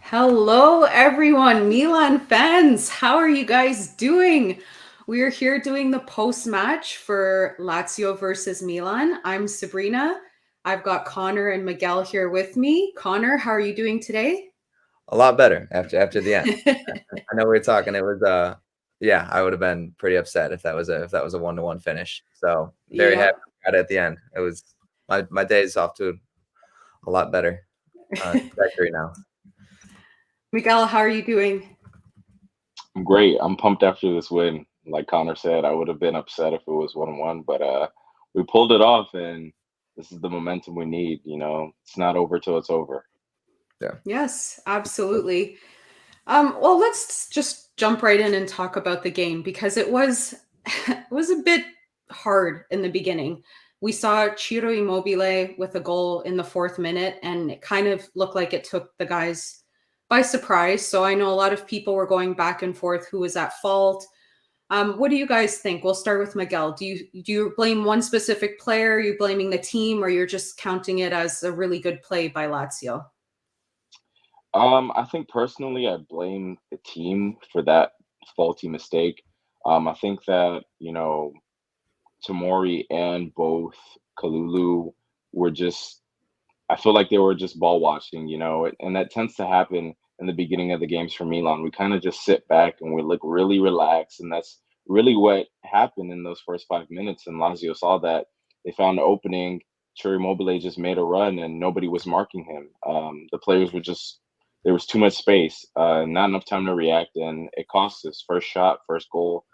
Hello, everyone. Milan fans, how are you guys doing? We are here doing the post match for Lazio versus Milan. I'm Sabrina. I've got Connor and Miguel here with me. Connor, how are you doing today? A lot better after the end. I know we were talking. It was yeah, I would have been pretty upset if that was a 1-1 finish. So very happy Yep. we got it at the end. It was my day's off to a lot better trajectory now. Miguel, how are you doing? I'm great. I'm pumped after this win. Like Connor said, I would have been upset if it was 1-1, but we pulled it off, and this is the momentum we need. It's not over till it's over. Yeah. Yes, absolutely. Well, let's just jump right in and talk about the game because it was it was a bit hard in the beginning. We saw Ciro Immobile with a goal in the fourth minute, and it kind of looked like it took the guys by surprise. So I know a lot of people were going back and forth who was at fault. What do you guys think? We'll start with Miguel. Do you blame one specific player? Are you blaming the team, or you're just counting it as a really good play by Lazio? I think personally, I blame the team for that faulty mistake. I think that Tamori and both Kalulu were just I feel like they were just ball watching, and that tends to happen in the beginning of the games for Milan. We kind of just sit back and we look really relaxed, and that's really what happened in those first 5 minutes. And Lazio saw that they found an opening. Cherry Mobile just made a run, and nobody was marking him. The players were just there was too much space, not enough time to react, and it cost us first shot, first goal.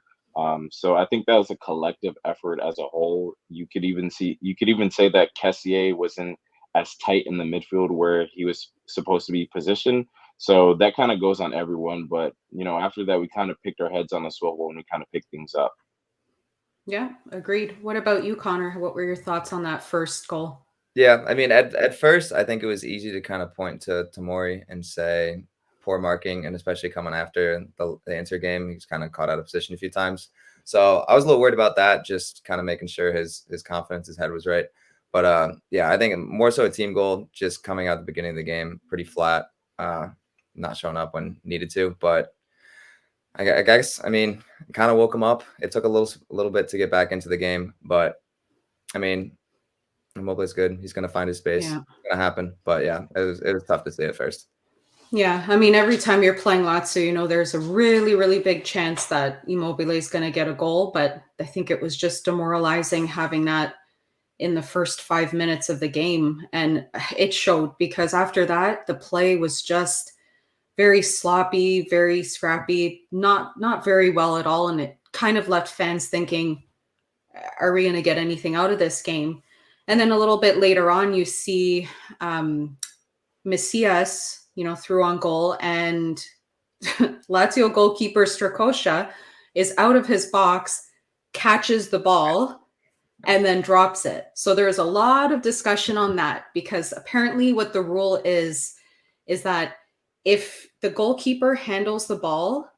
So I think that was a collective effort as a whole. You could even say that Kessier wasn't as tight in the midfield where he was supposed to be positioned. So that kind of goes on everyone. But after that, we kind of picked our heads on a swivel and we kind of picked things up. Yeah, agreed. What about you, Connor? What were your thoughts on that first goal? Yeah, I mean, at first, I think it was easy to kind of point to Tamori and say poor marking, and especially coming after the Inter game, he's kind of caught out of position a few times. So I was a little worried about that, just kind of making sure his confidence, his head was right. But yeah, I think more so a team goal, just coming out at the beginning of the game, pretty flat, uh, not showing up when needed to. But I guess, I mean, kind of woke him up. It took a little bit to get back into the game, but I mean, Immobile's good. He's going to find his space. Yeah. It's going to happen. But yeah, it was tough to see at first. Yeah, I mean, every time you're playing Lazio, there's a really, really big chance that Immobile is going to get a goal. But I think it was just demoralizing having that in the first 5 minutes of the game. And it showed because after that, the play was just very sloppy, very scrappy, not very well at all. And it kind of left fans thinking, are we going to get anything out of this game? And then a little bit later on, you see Messias, threw on goal, and Lazio goalkeeper Strakosha is out of his box, catches the ball, and then drops it. So there's a lot of discussion on that because apparently what the rule is that if the goalkeeper handles the ball,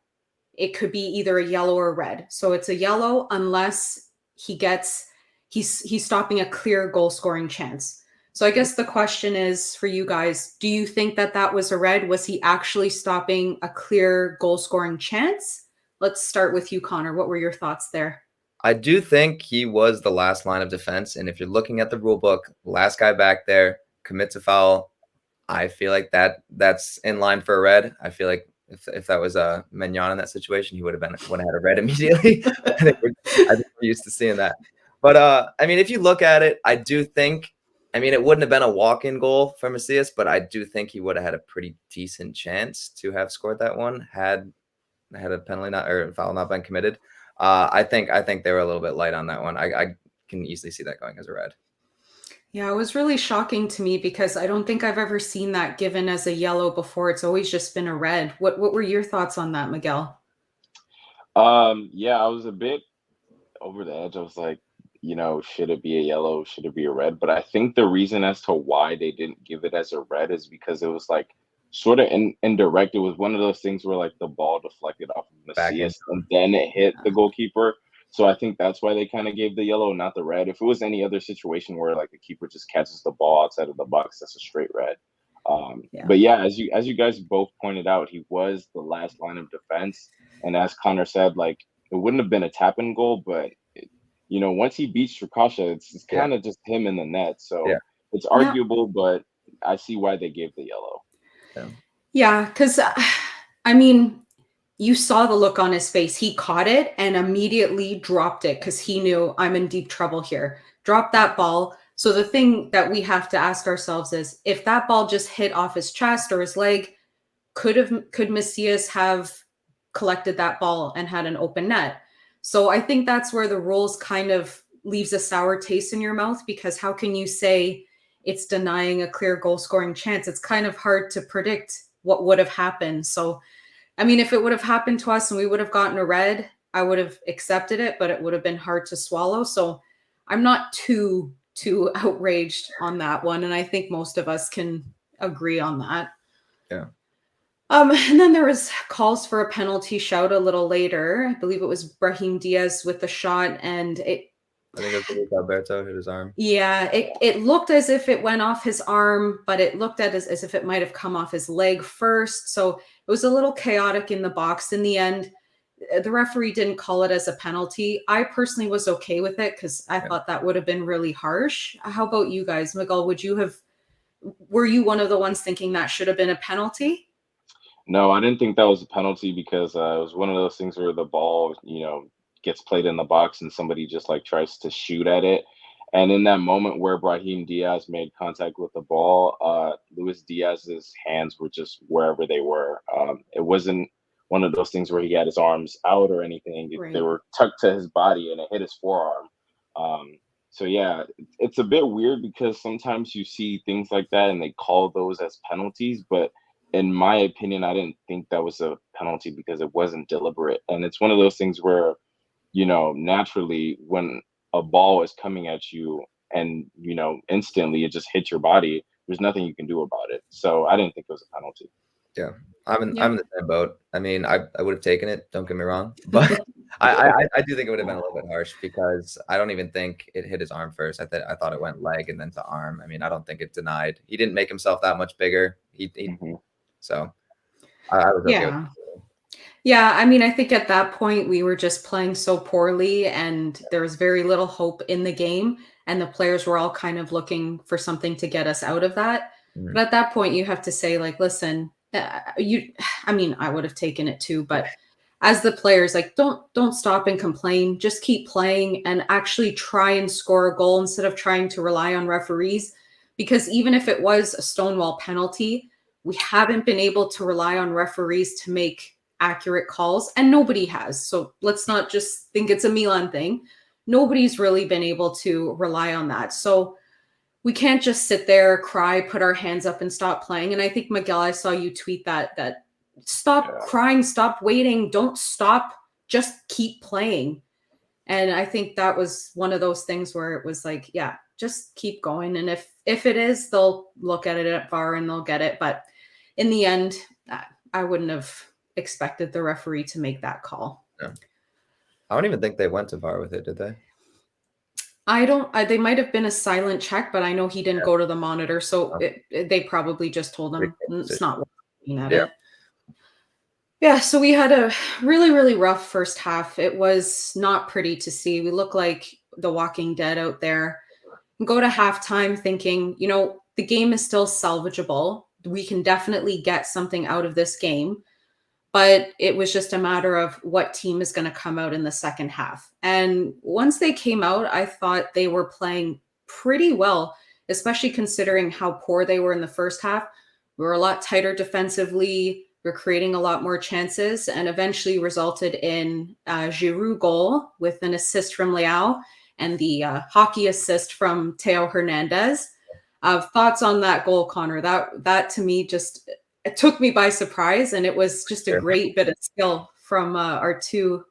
it could be either a yellow or red. So it's a yellow unless he gets he's stopping a clear goal scoring chance. So I guess the question is for you guys, do you think that that was a red? Was he actually stopping a clear goal scoring chance? Let's start with you, Connor. What were your thoughts there? I do think he was the last line of defense. And if you're looking at the rule book, last guy back there commits a foul. I feel like that's in line for a red. I feel like if that was a Mignon in that situation, he would have had a red immediately. I think we're used to seeing that. But I mean, if you look at it, I do think, I mean, it wouldn't have been a walk-in goal for Macias, but I do think he would have had a pretty decent chance to have scored that one had a penalty not or foul not been committed. I think they were a little bit light on that one. I can easily see that going as a red. Yeah, it was really shocking to me because I don't think I've ever seen that given as a yellow before. It's always just been a red. What were your thoughts on that, Miguel? Yeah, I was a bit over the edge. I was like, should it be a yellow? Should it be a red? But I think the reason as to why they didn't give it as a red is because it was like sort of indirect. It was one of those things where like the ball deflected off of Back into Macias and then it hit the goalkeeper. So I think that's why they kind of gave the yellow, not the red. If it was any other situation where like the keeper just catches the ball outside of the box, that's a straight red. But yeah, as you guys both pointed out, he was the last line of defense, and as Connor said, like it wouldn't have been a tap in goal, but once he beats Strakosha, it's kind of just him in the net. So it's arguable, but I see why they gave the yellow. Yeah, because I mean, you saw the look on his face. He caught it and immediately dropped it because he knew I'm in deep trouble here. Drop that ball. So the thing that we have to ask ourselves is, if that ball just hit off his chest or his leg, could Macias have collected that ball and had an open net? So I think that's where the rules kind of leaves a sour taste in your mouth, because how can you say it's denying a clear goal scoring chance? It's kind of hard to predict what would have happened. So I mean, if it would have happened to us and we would have gotten a red, I would have accepted it, but it would have been hard to swallow. So I'm not too outraged on that one, and I think most of us can agree on that. Yeah. And then there was calls for a penalty shout a little later. I believe it was Brahim Diaz with the shot, and I think it was Alberto hit his arm. Yeah, it looked as if it went off his arm, but it looked as if it might have come off his leg first. So it was a little chaotic in the box. In the end, the referee didn't call it as a penalty. I personally was okay with it because I thought that would have been really harsh. How about you guys? Miguel, were you one of the ones thinking that should have been a penalty? No, I didn't think that was a penalty because it was one of those things where the ball, gets played in the box and somebody just like tries to shoot at it. And in that moment where Brahim Diaz made contact with the ball, Luis Diaz's hands were just wherever they were. It wasn't one of those things where he had his arms out or anything. Right. They were tucked to his body and it hit his forearm. So yeah, it's a bit weird because sometimes you see things like that and they call those as penalties, but in my opinion, I didn't think that was a penalty because it wasn't deliberate. And it's one of those things where, naturally when a ball is coming at you and, instantly it just hits your body, there's nothing you can do about it. So I didn't think it was a penalty. Yeah. I'm in the same boat. I mean, I would have taken it, don't get me wrong, but I do think it would have been a little bit harsh because I don't even think it hit his arm first. I thought it went leg and then to arm. I mean, I don't think it denied. He didn't make himself that much bigger. So I was okay with it. Yeah, I mean, I think at that point we were just playing so poorly and there was very little hope in the game, and the players were all kind of looking for something to get us out of that. But at that point you have to say, like, listen, I mean, I would have taken it too, but as the players, like, don't stop and complain, just keep playing and actually try and score a goal instead of trying to rely on referees, because even if it was a stonewall penalty, we haven't been able to rely on referees to make accurate calls, and nobody has. So let's not just think it's a Milan thing. Nobody's really been able to rely on that. So we can't just sit there, cry, put our hands up and stop playing. And I think, Miguel, I saw you tweet that stop crying, stop waiting, don't stop, just keep playing. And I think that was one of those things where it was like, yeah, just keep going. And if it is, they'll look at it at VAR and they'll get it. But in the end, I wouldn't have expected the referee to make that call. Yeah. I don't even think they went to VAR with it, did they? They might have been a silent check, but I know he didn't go to the monitor. So they probably just told him it's not worth looking at it. Yeah, so we had a really, really rough first half. It was not pretty to see. We look like the Walking Dead out there. Go to halftime thinking, the game is still salvageable. We can definitely get something out of this game. But it was just a matter of what team is going to come out in the second half. And once they came out, I thought they were playing pretty well, especially considering how poor they were in the first half. We were a lot tighter defensively. We're creating a lot more chances, and eventually resulted in a Giroud goal with an assist from Leao and the hockey assist from Theo Hernandez. Thoughts on that goal, Connor? That to me just... it took me by surprise, and it was just a great bit of skill from our two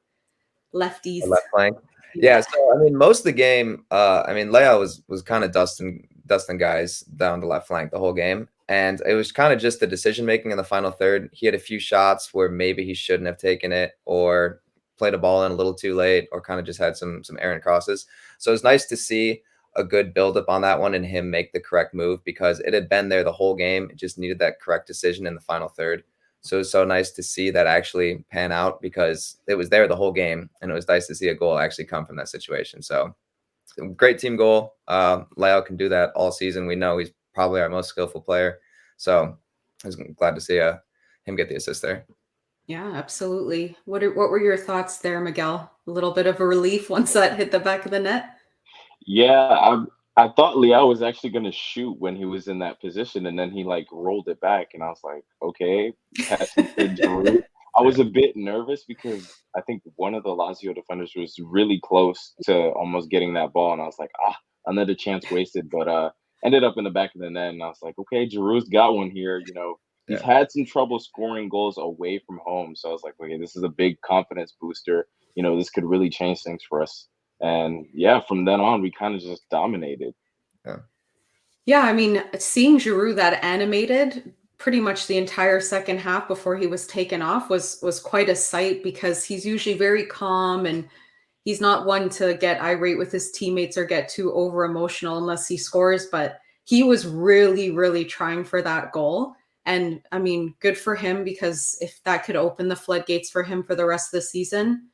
lefties. Left flank. Yeah. So, I mean, most of the game, Leao was kind of dusting guys down the left flank the whole game. And it was kind of just the decision-making in the final third. He had a few shots where maybe he shouldn't have taken it or played a ball in a little too late or kind of just had some errant crosses. So it was nice to see. a good buildup on that one and him make the correct move, because it had been there the whole game. It just needed that correct decision in the final third. So it was so nice to see that actually pan out, because it was there the whole game, and it was nice to see a goal actually come from that situation. So great team goal. Leo can do that all season. We know he's probably our most skillful player. So I was glad to see him get the assist there. Yeah, absolutely. What were your thoughts there, Miguel? A little bit of a relief once that hit the back of the net? Yeah, I thought Liao was actually going to shoot when he was in that position, and then he like rolled it back, and I was like, okay, passing to Giroud. I was a bit nervous because I think one of the Lazio defenders was really close to almost getting that ball, and I was like, another chance wasted, but ended up in the back of the net, and I was like, okay, Giroud's got one here. You know, he's had some trouble scoring goals away from home, so I was like, okay, this is a big confidence booster. You know, this could really change things for us. And yeah, from then on, we kind of just dominated. Yeah, I mean, seeing Giroud that animated pretty much the entire second half before he was taken off was quite a sight, because he's usually very calm and he's not one to get irate with his teammates or get too over emotional unless he scores. But he was really, really trying for that goal. And I mean, good for him, because if that could open the floodgates for him for the rest of the season,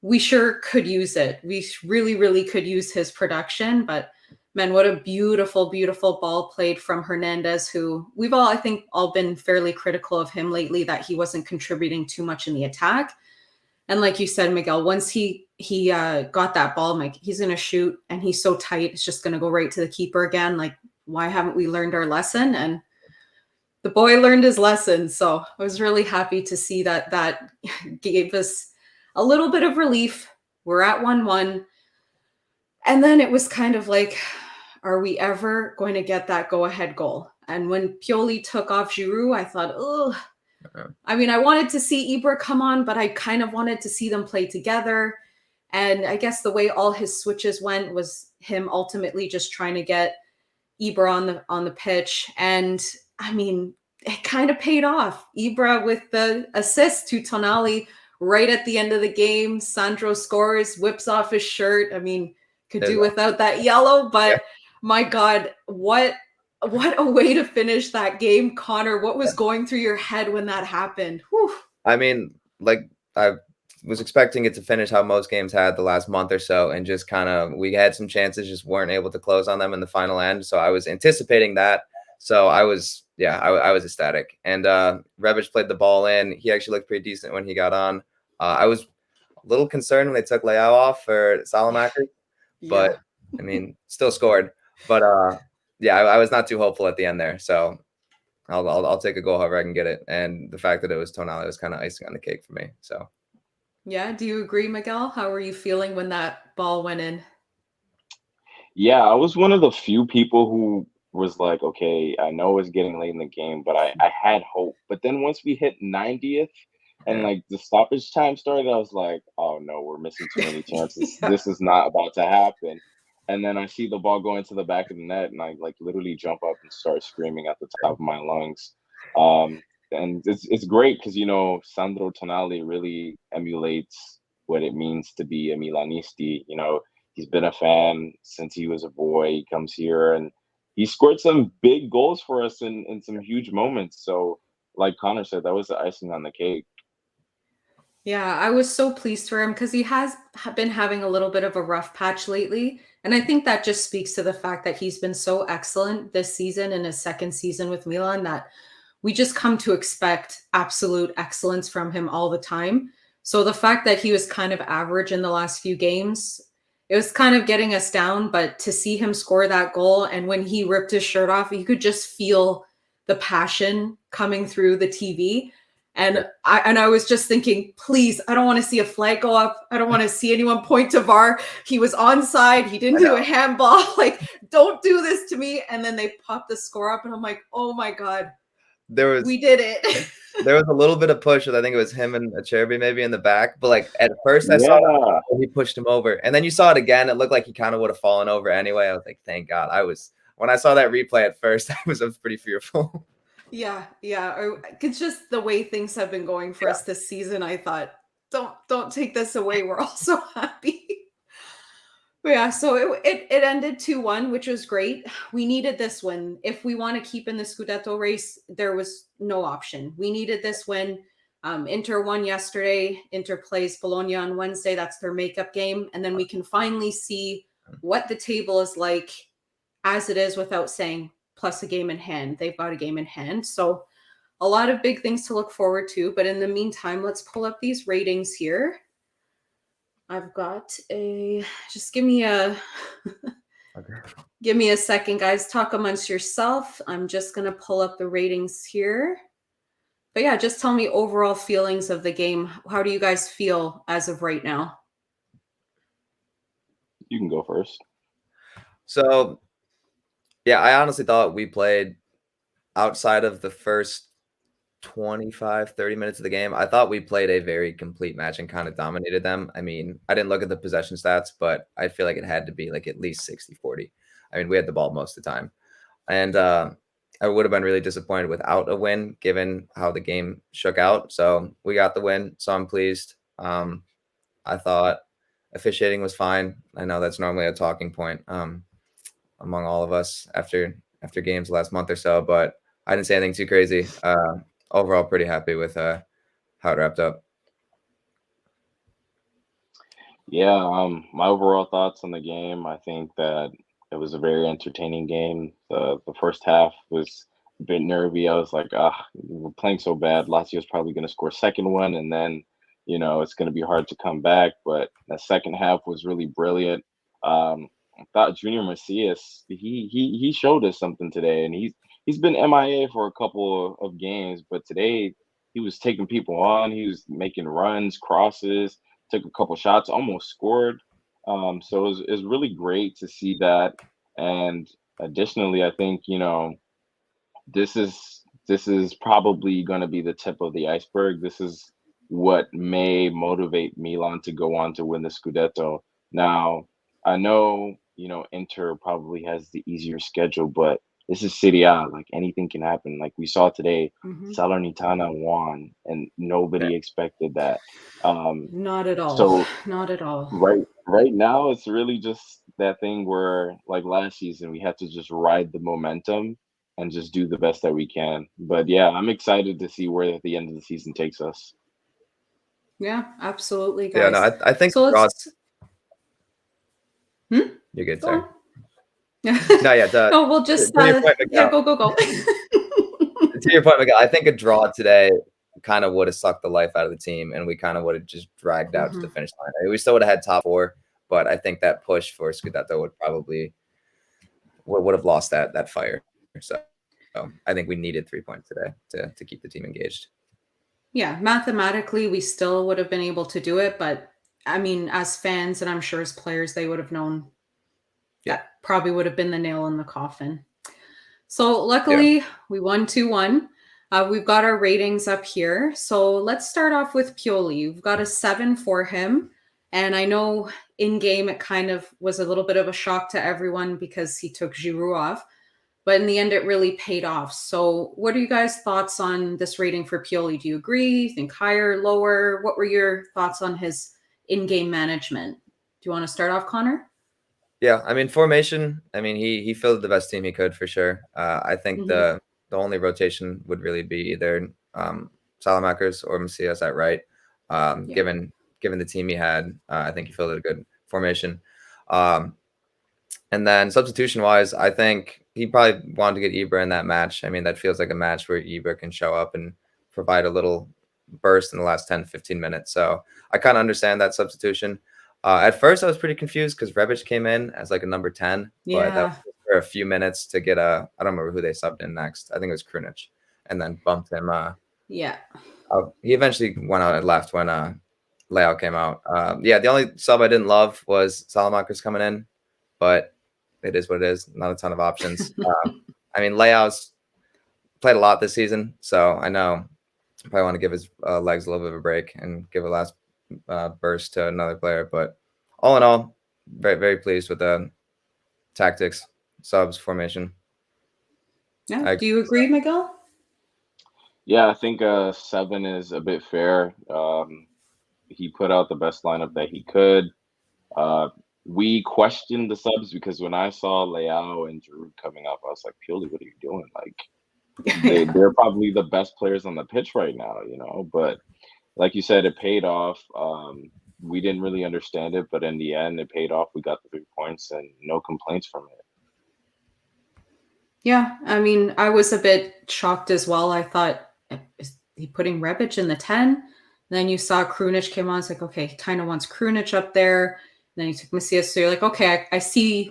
we sure could use it. We really, really could use his production. But man, what a beautiful, beautiful ball played from Hernandez, who we've all, I think, all been fairly critical of him lately, that he wasn't contributing too much in the attack. And like you said, Miguel, once he got that ball, Mike, he's going to shoot, and he's so tight, it's just going to go right to the keeper again. Like, why haven't we learned our lesson? And the boy learned his lesson. So I was really happy to see that gave us a little bit of relief. We're at 1-1. And then it was kind of like, are we ever going to get that go-ahead goal? And when Pioli took off Giroud, I thought, oh, I mean, I wanted to see Ibra come on, but I kind of wanted to see them play together. And I guess the way all his switches went was him ultimately just trying to get Ibra on the pitch. And I mean, it kind of paid off. Ibra with the assist to Tonali right at the end of the game. Sandro scores, whips off his shirt. I mean, could do without that yellow, but my God, what a way to finish that game. Connor, what was going through your head when that happened? Whew. I mean, like, I was expecting it to finish how most games had the last month or so, and just kind of, we had some chances, just weren't able to close on them in the final end. So I was anticipating that. So I was ecstatic. And Rebic played the ball in. He actually looked pretty decent when he got on. I was a little concerned when they took Leao off for Salamaker, but I mean, still scored. But I was not too hopeful at the end there. So I'll take a goal however I can get it. And the fact that it was Tonali was kind of icing on the cake for me. So yeah, do you agree, Miguel? How were you feeling when that ball went in? Yeah, I was one of the few people who was like, okay, I know it's getting late in the game, but I had hope. But then once we hit 90th and like the stoppage time started, I was like, oh no, we're missing too many chances. This is not about to happen. And then I see the ball go into the back of the net, and I like literally jump up and start screaming at the top of my lungs. And it's great because, you know, Sandro Tonali really emulates what it means to be a Milanisti. You know, he's been a fan since he was a boy. He comes here and he scored some big goals for us in some huge moments. So, like Connor said, that was the icing on the cake. Yeah, I was so pleased for him because he has been having a little bit of a rough patch lately. And I think that just speaks to the fact that he's been so excellent this season in his second season with Milan that we just come to expect absolute excellence from him all the time. So the fact that he was kind of average in the last few games, it was kind of getting us down. But to see him score that goal, and when he ripped his shirt off, you could just feel the passion coming through the TV. And I was just thinking, please, I don't want to see a flag go up. I don't want to see anyone point to VAR. He was onside. He didn't do a handball. Like, don't do this to me. And then they popped the score up, and I'm like, oh my God, we did it. There was a little bit of push with, I think it was him and Acerbi maybe in the back. But like at first I saw that he pushed him over. And then you saw it again. It looked like he kind of would have fallen over anyway. I was like, thank God. When I saw that replay at first, I was pretty fearful. Yeah. It's just the way things have been going for us this season. I thought, don't take this away. We're all so happy. Yeah, so it ended 2-1, which was great. We needed this win. If we want to keep in the Scudetto race, there was no option. We needed this win. Inter won yesterday. Inter plays Bologna on Wednesday. That's their makeup game. And then we can finally see what the table is like as it is without saying plus a game in hand. They've got a game in hand. So a lot of big things to look forward to. But in the meantime, let's pull up these ratings here. I've got just give me a give me a second, guys. Talk amongst yourself. I'm just gonna pull up the ratings here. But yeah, just tell me overall feelings of the game. How do you guys feel as of right now? You can go first. So, yeah, I honestly thought we played outside of the first 25, 30 minutes of the game. I thought we played a very complete match and kind of dominated them. I mean, I didn't look at the possession stats, but I feel like it had to be like at least 60-40. I mean, we had the ball most of the time. And I would have been really disappointed without a win, given how the game shook out. So we got the win, so I'm pleased. I thought officiating was fine. I know that's normally a talking point among all of us after games last month or so, but I didn't say anything too crazy. Overall, pretty happy with how it wrapped up. Yeah, my overall thoughts on the game, I think that it was a very entertaining game. The first half was a bit nervy. I was like, we're playing so bad. Lazio's probably going to score a second one, and then, it's going to be hard to come back. But the second half was really brilliant. I thought Junior Macias, he showed us something today, and he's been MIA for a couple of games, but today he was taking people on. He was making runs, crosses, took a couple shots, almost scored. So it was really great to see that. And additionally, I think this is probably going to be the tip of the iceberg. This is what may motivate Milan to go on to win the Scudetto. Now, I know Inter probably has the easier schedule, but this is Serie A. Like anything can happen. Like we saw today, Salernitana won, and nobody expected that. Not at all. So Not at all. right now, it's really just that thing where, like last season, we had to just ride the momentum and just do the best that we can. But yeah, I'm excited to see where the end of the season takes us. Yeah, absolutely, guys. Yeah, no, I think so. Let's. You're good, Go sorry. on. No, yeah. No, we'll just. Point, yeah, go. To your point, Miguel, I think a draw today kind of would have sucked the life out of the team, and we kind of would have just dragged out to the finish line. I mean, we still would have had top four, but I think that push for Scudetto would probably would have lost that fire. So I think we needed 3 points today to keep the team engaged. Yeah, mathematically, we still would have been able to do it, but I mean, as fans and I'm sure as players, they would have known that probably would have been the nail in the coffin. So luckily, we won 2-1. We've got our ratings up here. So let's start off with Pioli. We've got a 7 for him. And I know in game, it kind of was a little bit of a shock to everyone because he took Giroud off. But in the end, it really paid off. So what are you guys' thoughts on this rating for Pioli? Do you agree? Think higher, lower? What were your thoughts on his in-game management? Do you want to start off, Connor? Yeah, I mean, formation, I mean, he filled the best team he could for sure. I think the only rotation would really be either Salamakers or Macias at right. Given the team he had, I think he filled a good formation. And then substitution-wise, I think he probably wanted to get Ibra in that match. I mean, that feels like a match where Ibra can show up and provide a little burst in the last 10, 15 minutes. So I kind of understand that substitution. At first, I was pretty confused because Rebic came in as like a number 10, but that was for a few minutes to get I don't remember who they subbed in next. I think it was Krunic, and then bumped him. He eventually went out and left when Leao came out. The only sub I didn't love was Salamakers coming in, but it is what it is. Not a ton of options. I mean, Leao's played a lot this season, so I know I probably want to give his legs a little bit of a break and give a last burst to another player. But all in all, very, very pleased with the tactics, subs, formation. Yeah. Do you agree, Miguel? Yeah, I think 7 is a bit fair. He put out the best lineup that he could. we questioned the subs because when I saw Leao and Giroud coming up, I was like, Pioli, what are you doing? Like Yeah. they're probably the best players on the pitch right now, you know. But like you said, it paid off. We didn't really understand it, but in the end, it paid off. We got the 3 points and no complaints from it. Yeah, I mean, I was a bit shocked as well. I thought, is he putting Rebic in the 10? Then you saw Krunic came on. It's like, okay, he kind of wants Krunic up there. Then he took Macias. So you're like, okay, I see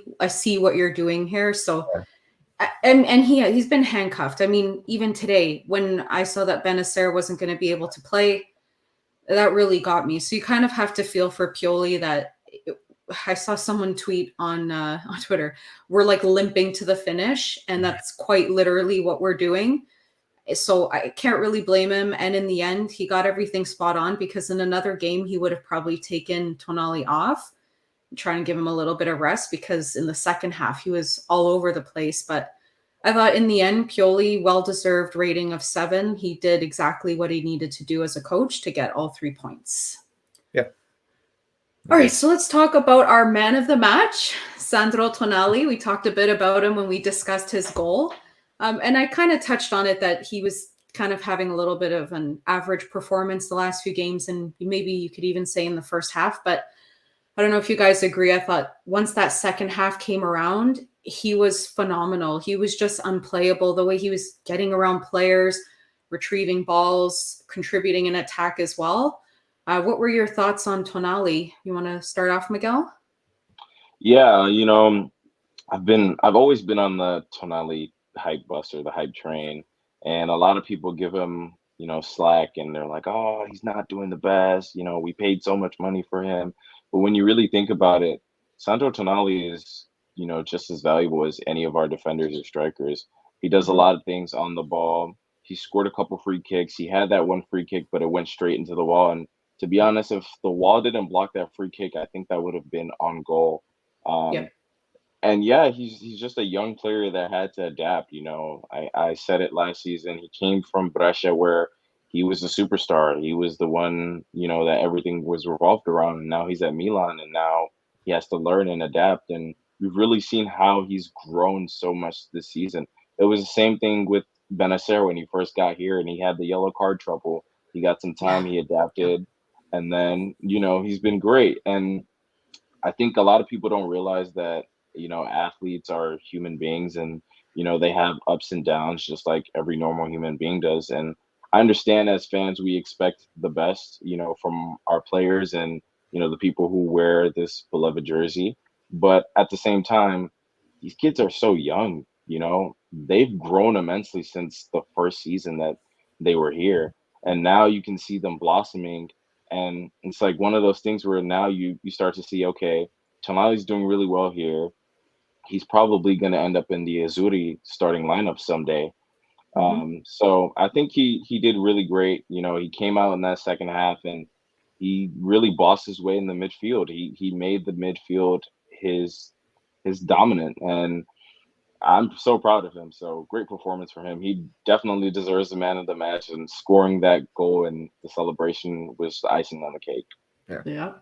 what you're doing here. So, and he's been handcuffed. I mean, even today, when I saw that Benacer wasn't going to be able to play, that really got me. So you kind of have to feel for Pioli that I saw someone tweet on Twitter, we're like limping to the finish, and that's quite literally what we're doing. So I can't really blame him. And in the end, he got everything spot on, because in another game, he would have probably taken Tonali off, trying to give him a little bit of rest, because in the second half, he was all over the place. But I thought in the end, Pioli, well-deserved rating of 7. He did exactly what he needed to do as a coach to get all 3 points. Yeah. All right, so let's talk about our man of the match, Sandro Tonali. We talked a bit about him when we discussed his goal. And I kind of touched on it, that he was kind of having a little bit of an average performance the last few games, and maybe you could even say in the first half. But I don't know if you guys agree. I thought once that second half came around, he was phenomenal. He was just unplayable. The way he was getting around players, retrieving balls, contributing in attack as well. What were your thoughts on Tonali? You want to start off, Miguel? Yeah, you know, I've always been on the Tonali hype bus or the hype train, and a lot of people give him, you know, slack, and they're like, "Oh, he's not doing the best." You know, we paid so much money for him, but when you really think about it, Sandro Tonali is, you know, just as valuable as any of our defenders or strikers. He does a Mm-hmm. lot of things on the ball. He scored a couple free kicks. He had that one free kick, but it went straight into the wall. And to be honest, if the wall didn't block that free kick, I think that would have been on goal. Um, Yep. and yeah, he's just a young player that had to adapt. You know, I said it last season. He came from Brescia, where he was the superstar. He was the one, you know, that everything was revolved around. And now he's at Milan, and now he has to learn and adapt. And we've really seen how he's grown so much this season. It was the same thing with Benacer when he first got here, and he had the yellow card trouble. He got some time. Yeah. He Yep. adapted, and then you know he's been great. And I think a lot of people don't realize that, you know, athletes are human beings, and, you know, they have ups and downs just like every normal human being does. And I understand as fans, we expect the best, you know, from our players and, you know, the people who wear this beloved jersey. But at the same time, these kids are so young, you know, they've grown immensely since the first season that they were here. And now you can see them blossoming, and it's like one of those things where now you start to see, okay, Tonali's doing really well here. He's probably going to end up in the Azzurri starting lineup someday. Mm-hmm. So I think he did really great. You know, he came out in that second half and he really bossed his way in the midfield. He made the midfield his dominant, and I'm so proud of him. So great performance for him. He definitely deserves the man of the match, and scoring that goal and the celebration was the icing on the cake. Yeah.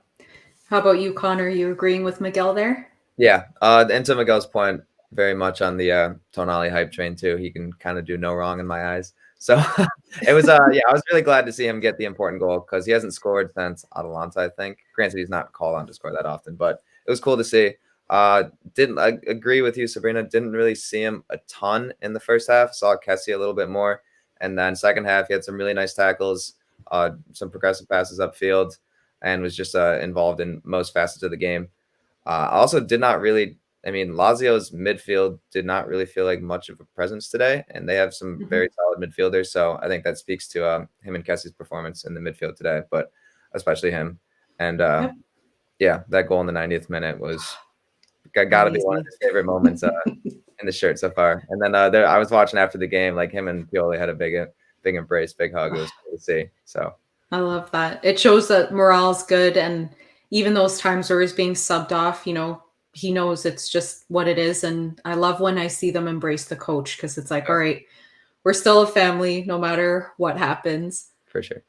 How about you, Connor? You agreeing with Miguel there? Yeah. And to Miguel's point, very much on the Tonali hype train too. He can kind of do no wrong in my eyes. So it was yeah, I was really glad to see him get the important goal, because he hasn't scored since Atalanta, I think. Granted, he's not called on to score that often, but it was cool to see. Didn't I agree with you, Sabrina? Didn't really see him a ton in the first half. Saw Kessie a little bit more, and then second half he had some really nice tackles, some progressive passes upfield, and was just involved in most facets of the game. I also did not really. I mean, Lazio's midfield did not really feel like much of a presence today, and they have some Mm-hmm. very solid midfielders. So I think that speaks to him and Kessie's performance in the midfield today, but especially him. And Yep. yeah, that goal in the 90th minute was got to be one of Amazing. his favorite moments in the shirt so far. And then I was watching after the game, like him and Pioli had a big embrace, big hug. It was cool to see. So I love that. It shows that morale's good, and even those times where he's being subbed off, he knows it's just what it is. And I love when I see them embrace the coach, because it's like, yeah, all right, we're still a family no matter what happens. for sure.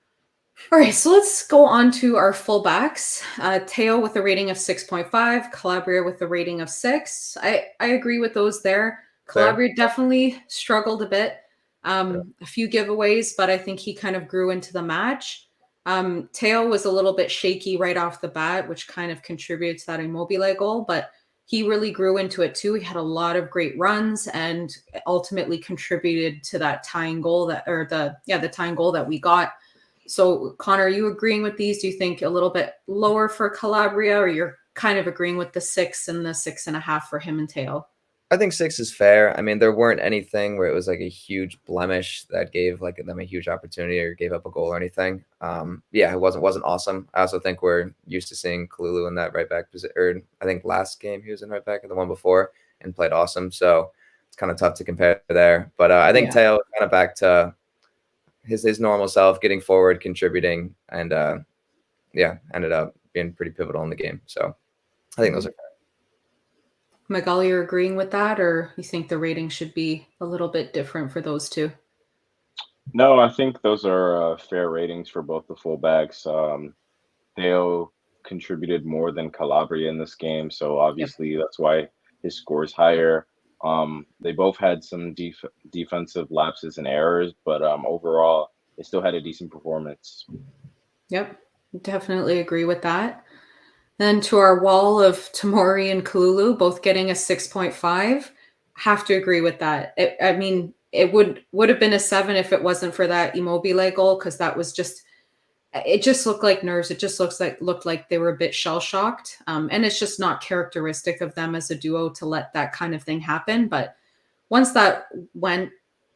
All right, so let's go on to our fullbacks. Teo with a rating of 6.5, Calabria with a rating of 6. I agree with those there. Fair. Calabria definitely struggled a bit. A few giveaways, but I think he kind of grew into the match. Teo was a little bit shaky right off the bat, which kind of contributed to that Immobile goal, but he really grew into it too. He had a lot of great runs and ultimately contributed to that tying goal the tying goal that we got. So, Connor, are you agreeing with these? Do you think a little bit lower for Calabria, or you're kind of agreeing with the 6 and the 6.5 for him and Teo? I think 6 is fair. I mean, there weren't anything where it was like a huge blemish that gave like them a huge opportunity or gave up a goal or anything. Yeah, it wasn't awesome. I also think we're used to seeing Kalulu in that right back position. Or I think last game he was in right back, and the one before, and played awesome. So it's kind of tough to compare there. But I think Teo is kind of back to his normal self, getting forward, contributing, and ended up being pretty pivotal in the game. So I think those are fair. Miguel, you're agreeing with that, or you think the rating should be a little bit different for those two? No, I think those are fair ratings for both the fullbacks. Theo contributed more than Calabria in this game, so obviously that's why his score is higher. They both had some defensive lapses and errors, but overall, they still had a decent performance. Yep, definitely agree with that. Then to our wall of Tamori and Kalulu, both getting a 6.5. Have to agree with that. I mean, it would have been a 7 if it wasn't for that Immobile goal, because that was just it just looked like nerves. It just looked like they were a bit shell shocked, and it's just not characteristic of them as a duo to let that kind of thing happen. But once that went,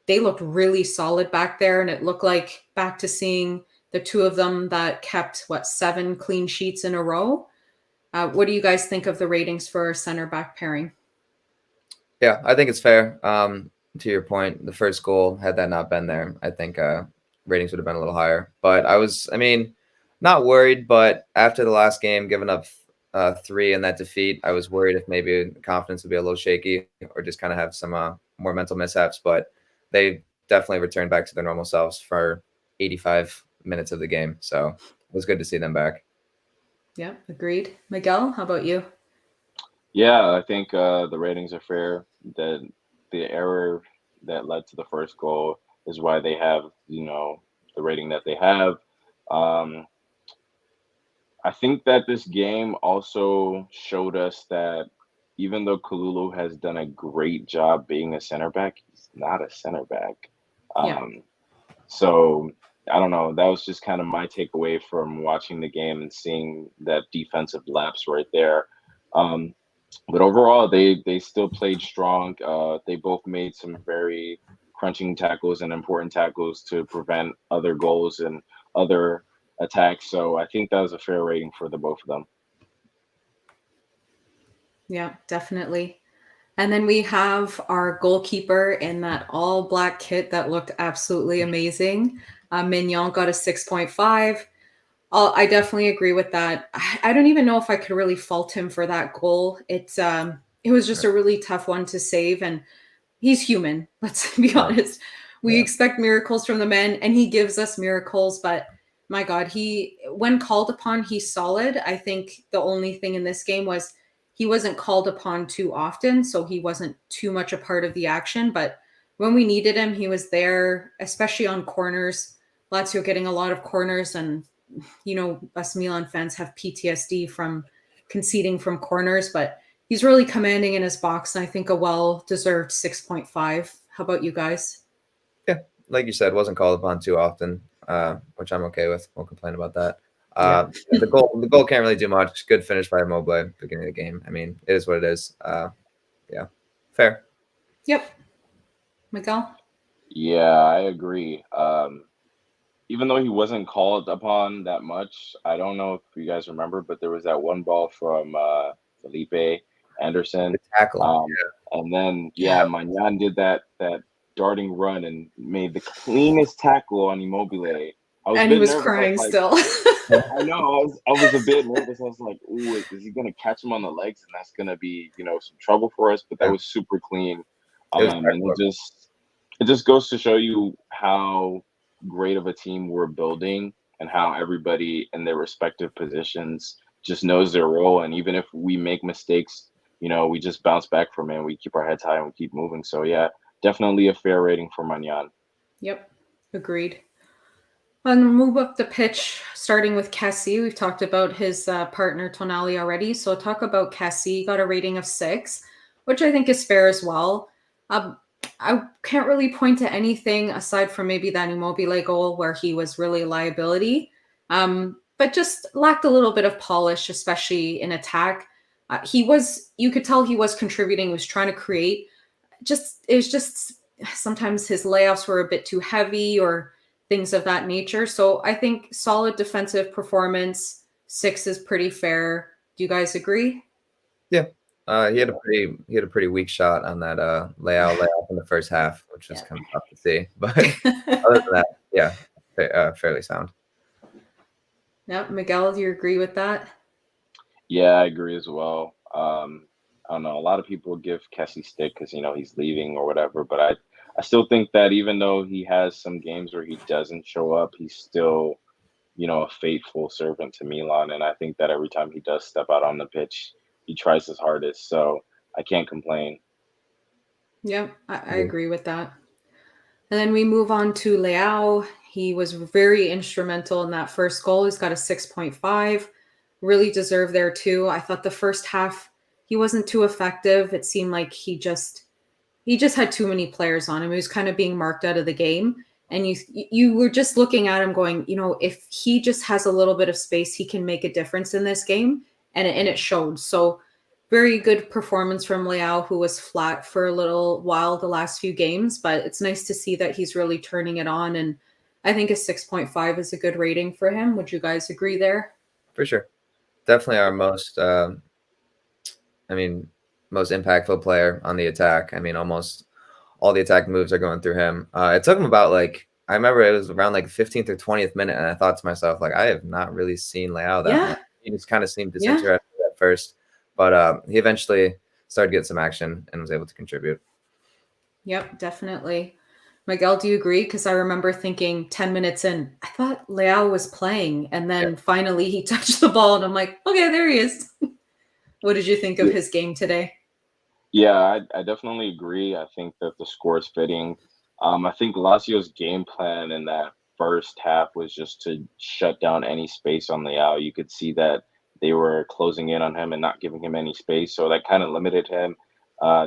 they looked really solid back there, and it looked like back to seeing the two of them that kept 7 clean sheets in a row. What do you guys think of the ratings for our center back pairing? Yeah, I think it's fair. To your point, the first goal, had that not been there, I think ratings would have been a little higher. But not worried. But after the last game, giving up 3 in that defeat, I was worried if maybe confidence would be a little shaky or just kind of have some more mental mishaps. But they definitely returned back to their normal selves for 85 minutes of the game. So it was good to see them back. Yeah, agreed. Miguel, how about you? Yeah, I think the ratings are fair. That the error that led to the first goal is why they have, the rating that they have. Um, I think that this game also showed us that even though Kalulu has done a great job being a center back, he's not a center back. So I don't know. That was just kind of my takeaway from watching the game and seeing that defensive lapse right there. But overall, they still played strong. They both made some very crunching tackles and important tackles to prevent other goals and other attacks. So I think that was a fair rating for the both of them. Yeah, definitely. And then we have our goalkeeper in that all black kit that looked absolutely amazing. Mignon got a 6.5. I definitely agree with that. I don't even know if I could really fault him for that goal. It was just a really tough one to save, and he's human. Let's be honest. We expect miracles from the man, and he gives us miracles. But my God, when called upon, he's solid. I think the only thing in this game was he wasn't called upon too often, so he wasn't too much a part of the action. But when we needed him, he was there, especially on corners. Lazio getting a lot of corners, and us Milan fans have PTSD from conceding from corners, but he's really commanding in his box, and I think a well-deserved 6.5. How about you guys? Yeah, like you said, wasn't called upon too often, which I'm okay with. Won't complain about that. The goal can't really do much. Good finish by Immobile beginning of the game. I mean, it is what it is. Yeah, fair. Yep. Miguel? Yeah, I agree. Even though he wasn't called upon that much, I don't know if you guys remember, but there was that one ball from Felipe Anderson. The tackle. And then Magnan did that darting run and made the cleanest tackle on Immobile. And he was crying still. I know. I was a bit nervous. I was like, "Ooh, is he gonna catch him on the legs?" And that's gonna be, some trouble for us. But that was super clean. And it just goes to show you how great of a team we're building. and how everybody in their respective positions just knows their role. And even if we make mistakes, we just bounce back from it. And we keep our heads high and we keep moving. So yeah, definitely a fair rating for Manyan. Yep, agreed. And move up the pitch, starting with Cassie. We've talked about his partner Tonali already, so I'll talk about Cassie. Got a rating of 6, which I think is fair as well. I can't really point to anything aside from maybe that Immobile goal where he was really a liability, but just lacked a little bit of polish, especially in attack. You could tell he was contributing, was trying to create. It was just sometimes his layoffs were a bit too heavy or things of that nature. So I think solid defensive performance. 6 is pretty fair. Do you guys agree? Yeah. He had a pretty weak shot on that layoff in the first half, which was kind of tough to see. But other than that, yeah, fairly sound. Yeah, Miguel, do you agree with that? Yeah, I agree as well. I don't know. A lot of people give Kessie stick because he's leaving or whatever, but I still think that even though he has some games where he doesn't show up, he's still a faithful servant to Milan, and I think that every time he does step out on the pitch, he tries his hardest. So I can't complain. Yeah, I agree with that. And then we move on to Leao. He was very instrumental in that first goal. He's got a 6.5. Really deserved there too. I thought the first half he wasn't too effective. It seemed like he just had too many players on him. He was kind of being marked out of the game. And you were just looking at him going, if he just has a little bit of space, he can make a difference in this game. And it showed. So very good performance from Leao, who was flat for a little while the last few games, but it's nice to see that he's really turning it on. And I think a 6.5 is a good rating for him. Would you guys agree there? For sure. Definitely our most impactful player on the attack. I mean, almost all the attack moves are going through him. It took him about I remember it was around 15th or 20th minute, and I thought to myself, I have not really seen Leao that much. He just kind of seemed disinterested at first, but he eventually started getting some action and was able to contribute. Yep, definitely. Miguel, do you agree? Because I remember thinking 10 minutes in, I thought Leao was playing, and then finally he touched the ball, and I'm like, okay, there he is. What did you think of his game today? Yeah, I definitely agree. I think that the score is fitting. I think Lazio's game plan in that first half was just to shut down any space on Leao. You could see that they were closing in on him and not giving him any space, so that kind of limited him.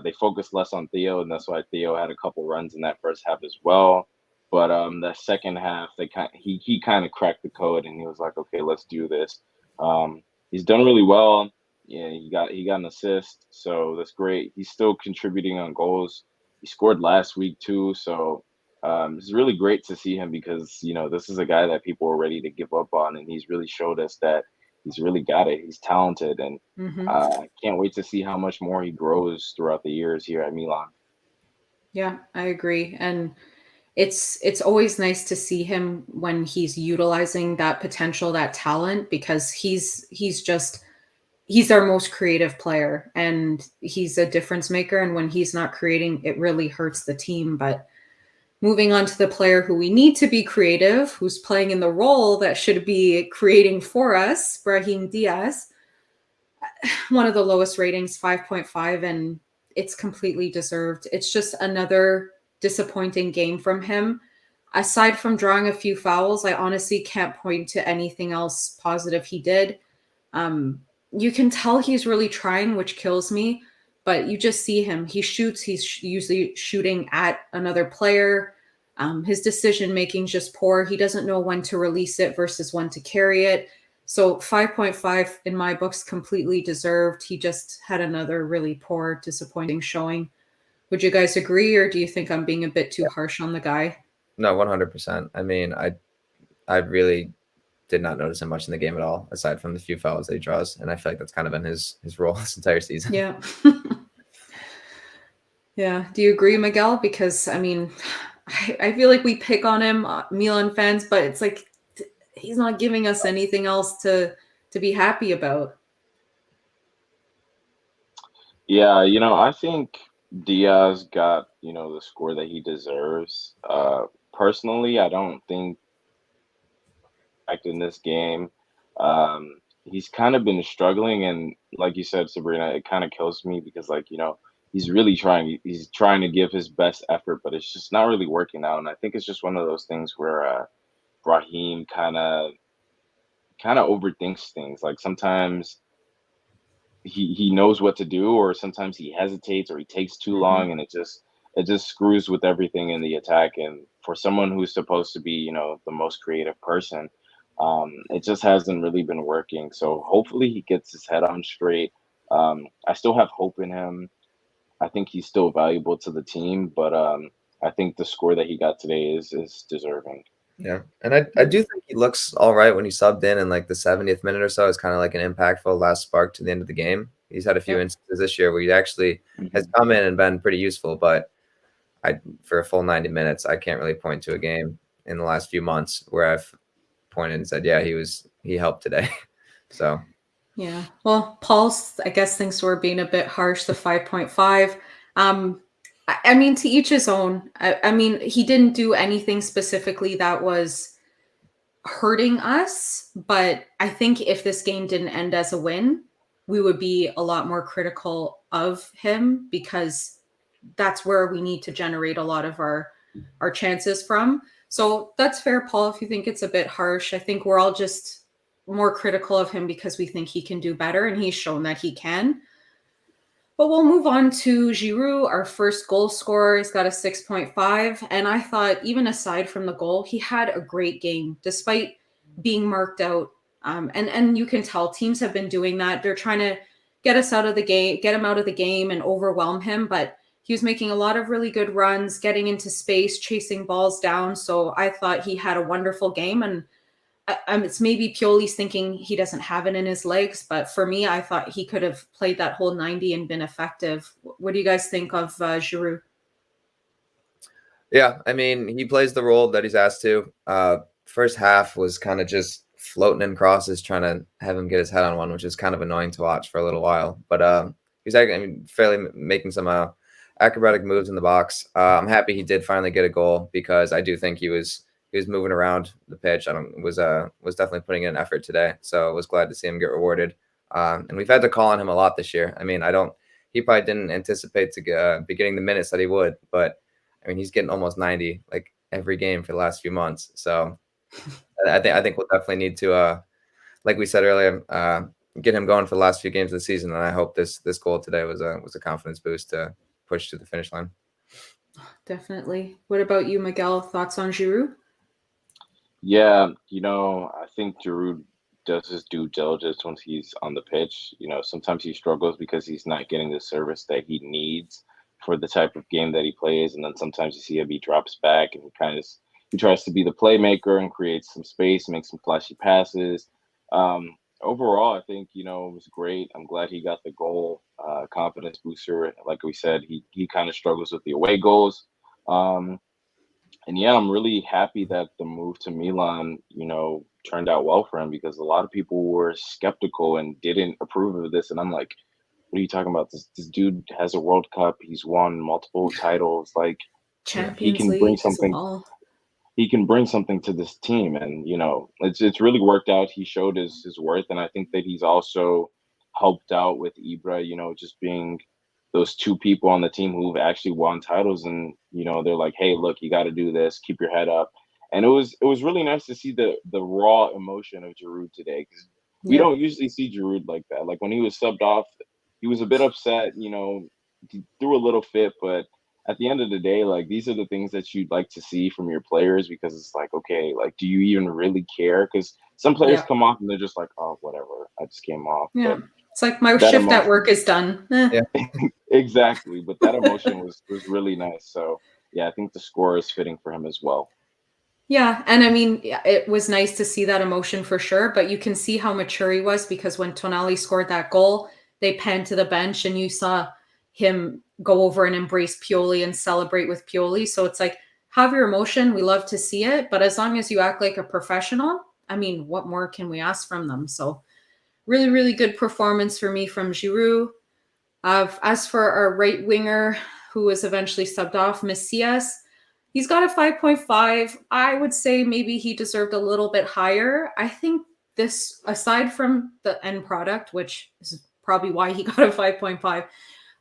They focused less on Theo, and that's why Theo had a couple runs in that first half as well. But the second half, he kind of cracked the code, and he was like, "Okay, let's do this." He's done really well. Yeah, he got an assist, so that's great. He's still contributing on goals. He scored last week too, so it's really great to see him because this is a guy that people were ready to give up on, and he's really showed us that he's really got it. He's talented, and I can't wait to see how much more he grows throughout the years here at Milan. Yeah, I agree, and it's always nice to see him when he's utilizing that potential, that talent, because he's our most creative player and he's a difference maker. And when he's not creating, it really hurts the team. But moving on to the player who we need to be creative, who's playing in the role that should be creating for us, Brahim Diaz, one of the lowest ratings, 5.5, and it's completely deserved. It's just another disappointing game from him. Aside from drawing a few fouls, I honestly can't point to anything else positive he did. You can tell he's really trying, which kills me, but you just see him. He shoots, he's usually shooting at another player. His decision making is just poor. He doesn't know when to release it versus when to carry it. So 5.5 in my books, completely deserved. He just had another really poor, disappointing showing. Would you guys agree, or do you think I'm being a bit too harsh on the guy? No, 100%. I mean, I really did not notice him much in the game at all, aside from the few fouls that he draws. And I feel like that's kind of been his role this entire season. Yeah. Yeah. Do you agree, Miguel? Because, I mean, I feel like we pick on him, Milan fans, but it's like he's not giving us anything else to be happy about. Yeah, I think Diaz got, the score that he deserves. Personally, I don't think in this game. He's kind of been struggling, and like you said, Sabrina, it kind of kills me because, like, he's really trying. He's trying to give his best effort, but it's just not really working out. And I think it's just one of those things where Raheem kind of overthinks things. Like sometimes he knows what to do, or sometimes he hesitates, or he takes too long, and it just screws with everything in the attack. And for someone who's supposed to be, the most creative person, it just hasn't really been working. So hopefully he gets his head on straight. I still have hope in him. I think he's still valuable to the team, but I think the score that he got today is deserving. Yeah, and I do think he looks all right when he subbed in like the 70th minute or so. Is kind of like an impactful last spark to the end of the game. He's had a few instances this year where he actually has come in and been pretty useful, but for a full 90 minutes, I can't really point to a game in the last few months where I've pointed and said, yeah, he helped today. So yeah, well, Paul's, I guess, thinks we're being a bit harsh. The 5.5. I mean, to each his own. I mean, he didn't do anything specifically that was hurting us, but I think if this game didn't end as a win, we would be a lot more critical of him, because that's where we need to generate a lot of our chances from. So that's fair, Paul, if you think it's a bit harsh. I think we're all just more critical of him because we think he can do better, and he's shown that he can. But we'll move on to Giroud, our first goal scorer. He's got a 6.5. And I thought, even aside from the goal, he had a great game, despite being marked out. And you can tell teams have been doing that. They're trying to get us out of the game, get him out of the game and overwhelm him. But he was making a lot of really good runs, getting into space, chasing balls down. So I thought he had a wonderful game. And it's maybe Pioli's thinking he doesn't have it in his legs, but for me, I thought he could have played that whole 90 and been effective. What do you guys think of Giroud? Yeah, I mean, he plays the role that he's asked to. First half was kind of just floating in crosses, trying to have him get his head on one, which is kind of annoying to watch for a little while. But he's, fairly making some acrobatic moves in the box. I'm happy he did finally get a goal, because I do think he was moving around the pitch. Was definitely putting in an effort today. So I was glad to see him get rewarded. And we've had to call on him a lot this year. I mean, he probably didn't anticipate to be getting the minutes that he would, but I mean, he's getting almost 90 like every game for the last few months. So I think we'll definitely need to, like we said earlier, get him going for the last few games of the season. And I hope this goal today was a confidence boost to push to the finish line. Definitely. What about you, Miguel? Thoughts on Giroud? Yeah, I think Giroud does his due diligence when he's on the pitch. Sometimes he struggles because he's not getting the service that he needs for the type of game that he plays, and then sometimes you see him, he drops back and he tries to be the playmaker and creates some space, makes some flashy passes. Overall, I think it was great. I'm glad he got the goal, confidence booster. Like we said, he kind of struggles with the away goals. And yeah, I'm really happy that the move to Milan, turned out well for him, because a lot of people were skeptical and didn't approve of this. And I'm like, what are you talking about? This dude has a World Cup. He's won multiple titles. Like, he Champions can bring League as something. well. He can bring something to this team, and it's really worked out. He showed his worth, and I think that he's also helped out with Ibra. Just being those two people on the team who've actually won titles, and they're like, hey, look, you got to do this, keep your head up. And it was really nice to see the raw emotion of Giroud today, because we don't usually see Giroud like that. Like when he was subbed off, he was a bit upset, he threw a little fit, but at the end of the day, like, these are the things that you'd like to see from your players, because it's like, okay, like, do you even really care? Because some players come off and they're just like, oh, whatever, I just came off. Yeah. But it's like my shift at work is done. Yeah. Exactly. But that emotion was really nice. So yeah, I think the score is fitting for him as well. Yeah, and I mean, it was nice to see that emotion for sure, but you can see how mature he was, because when Tonali scored that goal, they panned to the bench and you saw him go over and embrace Pioli and celebrate with Pioli. So it's like, have your emotion. We love to see it, but as long as you act like a professional, I mean, what more can we ask from them? So really, really good performance for me from Giroud. As for our right winger, who was eventually subbed off, Macias, He's got a 5.5. I would say maybe he deserved a little bit higher. I think this, aside from the end product, which is probably why he got a 5.5, I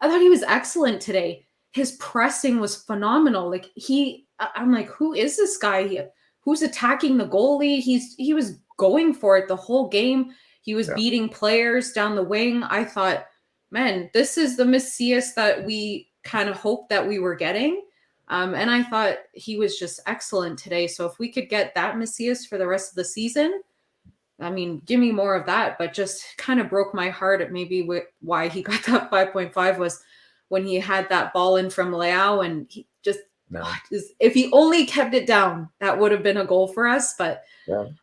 thought he was excellent today. His pressing was phenomenal. Like I'm like, who is this guy? Who's attacking the goalie? He was going for it the whole game. He was beating players down the wing. I thought, man, this is the Messias that we kind of hoped that we were getting. And I thought he was just excellent today. So if we could get that Messias for the rest of the season, I mean, give me more of that. But just kind of broke my heart at maybe why he got that 5.5 was when he had that ball in from Leao and he just, if he only kept it down, that would have been a goal for us. But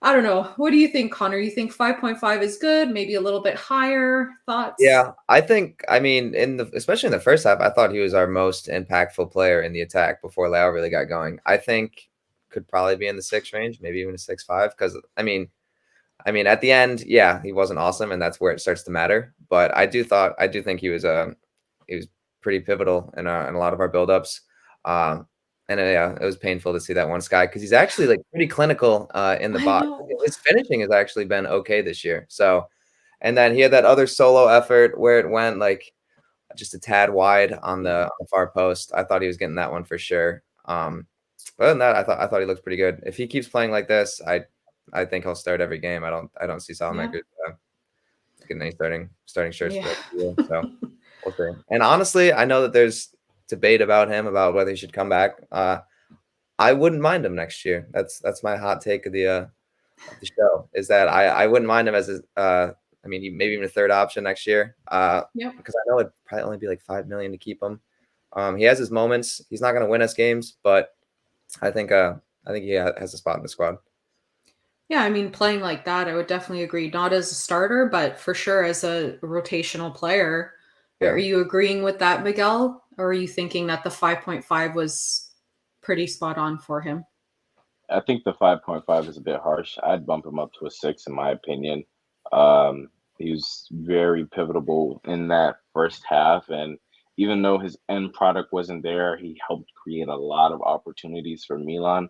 I don't know. What do you think, Connor? You think 5.5 is good? Maybe a little bit higher? Thoughts? Yeah, I think, I mean, especially in the first half, I thought he was our most impactful player in the attack before Leao really got going. I think could probably be in the 6 range, maybe even a 6.5. Because I mean, at the end, yeah, he wasn't awesome, and that's where it starts to matter. But I do think he was pretty pivotal in a lot of our buildups. And yeah, it was painful to see that one guy because he's actually like pretty clinical in the box. His finishing has actually been okay this year. So, and then he had that other solo effort where it went like just a tad wide on the far post. I thought he was getting that one for sure. Other than that, I thought he looked pretty good. If he keeps playing like this, I think he'll start every game. I don't see Salamaker getting any starting shirts for the year. So we'll see. And honestly, I know that there's debate about him about whether he should come back. I wouldn't mind him next year. That's my hot take of the show is that I wouldn't mind him as maybe even a third option next year. Because I know it'd probably only be like $5 million to keep him. He has his moments. He's not going to win us games, but I think he has a spot in the squad. Yeah, I mean, playing like that, I would definitely agree. Not as a starter, but for sure as a rotational player. Yeah. Are you agreeing with that, Miguel? Or are you thinking that the 5.5 was pretty spot on for him? I think the 5.5 is a bit harsh. I'd bump him up to a 6, in my opinion. He was very pivotal in that first half. And even though his end product wasn't there, he helped create a lot of opportunities for Milan.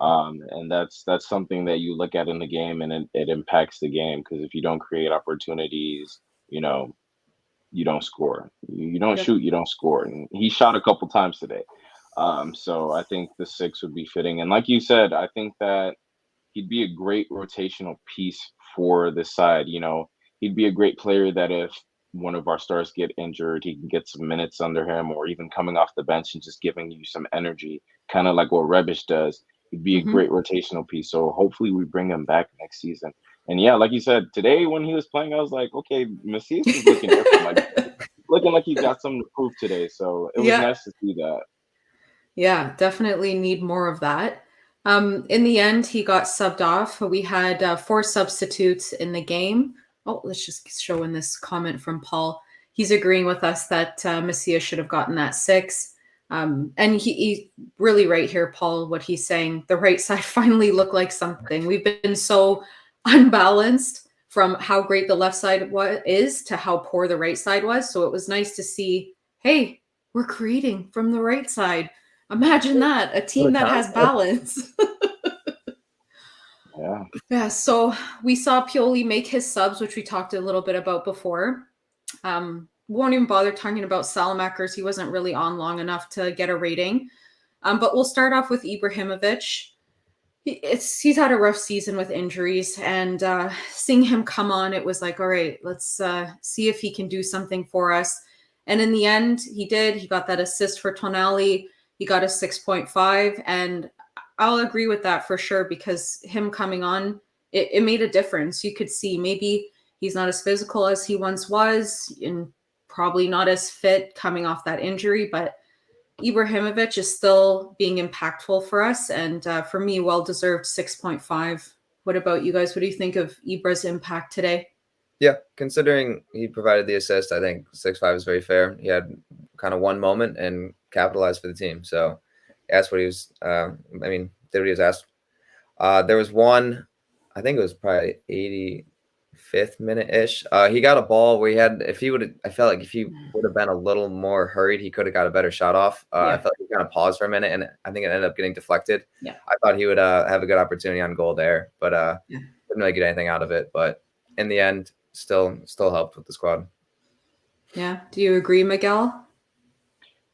And that's something that you look at in the game, and it impacts the game, because if you don't create opportunities, you don't score. You don't shoot, you don't score. And he shot a couple times today. So I think the 6 would be fitting. And like you said, I think that he'd be a great rotational piece for the side. He'd be a great player that if one of our stars get injured, he can get some minutes under him, or even coming off the bench and just giving you some energy, kind of like what Rebic does. He'd be a great rotational piece. So hopefully we bring him back next season. And yeah, like you said, today when he was playing, I was like, okay, Messias is looking different. Looking like he got something to prove today. So it was nice to see that. Yeah, definitely need more of that. In the end, he got subbed off. We had 4 substitutes in the game. Oh, let's just show in this comment from Paul. He's agreeing with us that Messias should have gotten that 6. And he really right here, Paul, what he's saying. The right side finally looked like something. We've been so unbalanced from how great the left side is to how poor the right side was. So it was nice to see, hey, we're creating from the right side. Imagine that, a team that has balance. Yeah, so we saw Pioli make his subs, which we talked a little bit about before. Won't even bother talking about Salamakers. He wasn't really on long enough to get a rating. But we'll start off with Ibrahimovic. He's had a rough season with injuries, and seeing him come on, it was like, all right, let's see if he can do something for us. And in the end, he did. He got that assist for Tonali. He got a 6.5, and I'll agree with that for sure, because him coming on, it made a difference. You could see maybe he's not as physical as he once was, and probably not as fit coming off that injury, but Ibrahimovic is still being impactful for us, and for me, well-deserved 6.5. What about you guys? What do you think of Ibra's impact today? Yeah, considering he provided the assist, I think 6.5 is very fair. He had kind of one moment and capitalized for the team. So that's what he was, did what he was asked. There was one, I think it was probably 5th minute-ish. He got a ball where I felt like if he would have been a little more hurried, he could have got a better shot off. I felt like he kind of paused for a minute, and I think it ended up getting deflected. Yeah. I thought he would have a good opportunity on goal there, but didn't really get anything out of it. But in the end, still helped with the squad. Yeah. Do you agree, Miguel?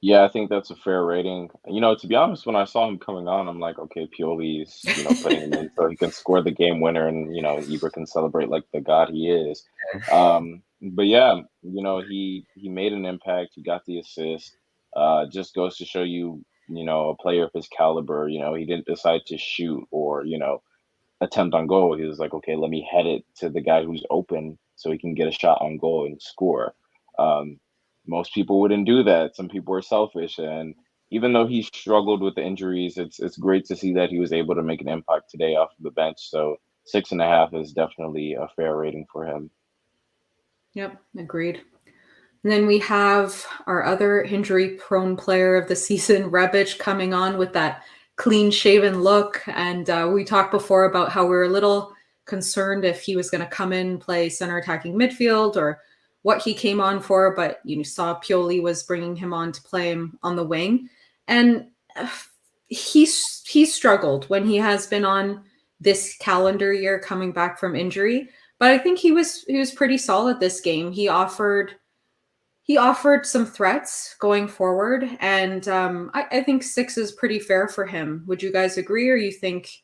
Yeah, I think that's a fair rating. To be honest, when I saw him coming on, I'm like, okay, Pioli's, putting him in so he can score the game winner and, Ibra can celebrate like the god he is. But yeah, he made an impact. He got the assist. Just goes to show you, a player of his caliber, he didn't decide to shoot or, attempt on goal. He was like, okay, let me head it to the guy who's open so he can get a shot on goal and score. Um, Most people wouldn't do that. Some people are selfish, and even though he struggled with the injuries, it's great to see that he was able to make an impact today off of the bench. So 6.5 is definitely a fair rating for him. Yep, agreed. And then we have our other injury-prone player of the season, Rebic, coming on with that clean-shaven look. And we talked before about how we were a little concerned if he was going to come in, play center attacking midfield, or what he came on for. But you saw Pioli was bringing him on to play him on the wing. And he struggled when he has been on this calendar year coming back from injury. But I think he was pretty solid this game. He offered some threats going forward, and I think 6 is pretty fair for him. Would you guys agree, or you think,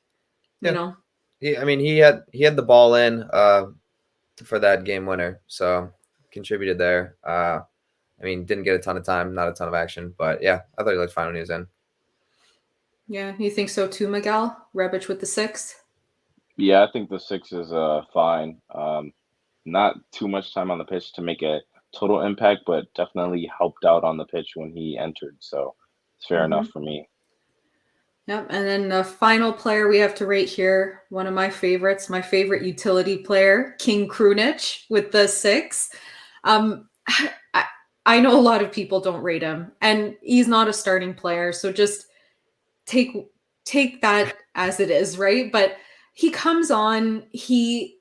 Yeah. you know? He had the ball in for that game winner, so contributed there. Didn't get a ton of time, not a ton of action, but yeah, I thought he looked fine when he was in. Yeah, you think so too, Miguel? Rebic with the 6? Yeah, I think the 6 is fine. Not too much time on the pitch to make a total impact, but definitely helped out on the pitch when he entered. So it's fair enough for me. Yep. And then the final player we have to rate here, one of my favorites, my favorite utility player, King Krunic with the 6. I know a lot of people don't rate him, and he's not a starting player, so just take that as it is, right? But he comes on, he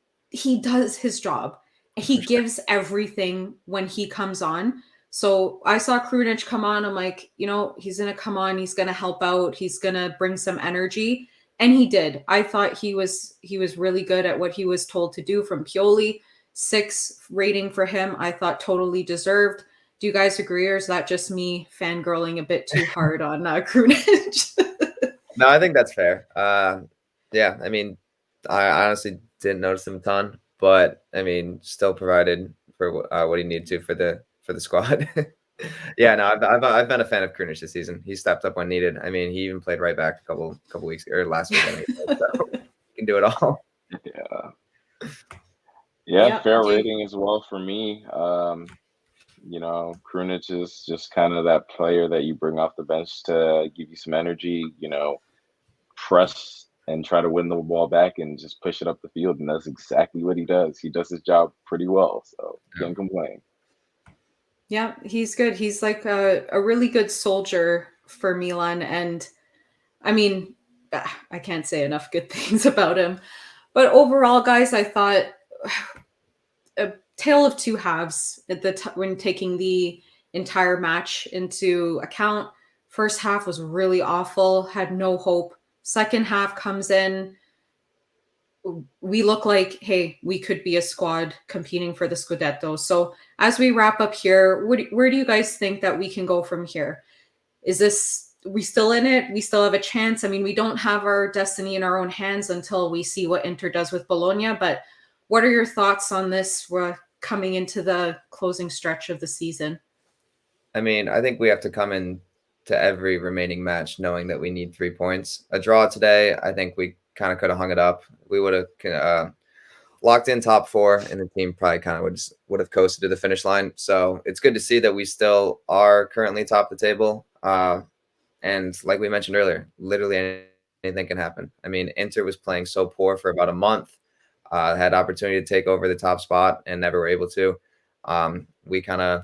does his job. He gives everything when he comes on. So I saw Krunic come on. I'm like, he's going to come on. He's going to help out. He's going to bring some energy. And he did. I thought he was really good at what he was told to do from Pioli. 6 rating for him. I thought totally deserved. Do you guys agree, or is that just me fangirling a bit too hard on Krunic? No, I think that's fair. Yeah, I honestly didn't notice him a ton, but still provided for what he needed to for the squad. Yeah, no, I've been a fan of Krunic this season. He stepped up when needed. He even played right back a couple weeks or last week. So he can do it all. Yeah, fair rating as well for me. Krunic is just kind of that player that you bring off the bench to give you some energy, press and try to win the ball back and just push it up the field. And that's exactly what he does. He does his job pretty well. So can't complain. Yeah, he's good. He's like a really good soldier for Milan. And I can't say enough good things about him. But overall, guys, I thought a tale of two halves when taking the entire match into account. First half was really awful, had no hope. Second half comes in. We look like, hey, we could be a squad competing for the Scudetto. So as we wrap up here, where do you guys think that we can go from here? We still in it? We still have a chance? We don't have our destiny in our own hands until we see what Inter does with Bologna, but what are your thoughts on this? We're coming into the closing stretch of the season. I think we have to come in to every remaining match knowing that we need 3 points. A draw today, I think we kind of could have hung it up. We would have locked in top 4, and the team probably kind of would have coasted to the finish line. So it's good to see that we still are currently top of the table. And like we mentioned earlier, literally anything can happen. Inter was playing so poor for about a month. Had opportunity to take over the top spot and never were able to. We kind of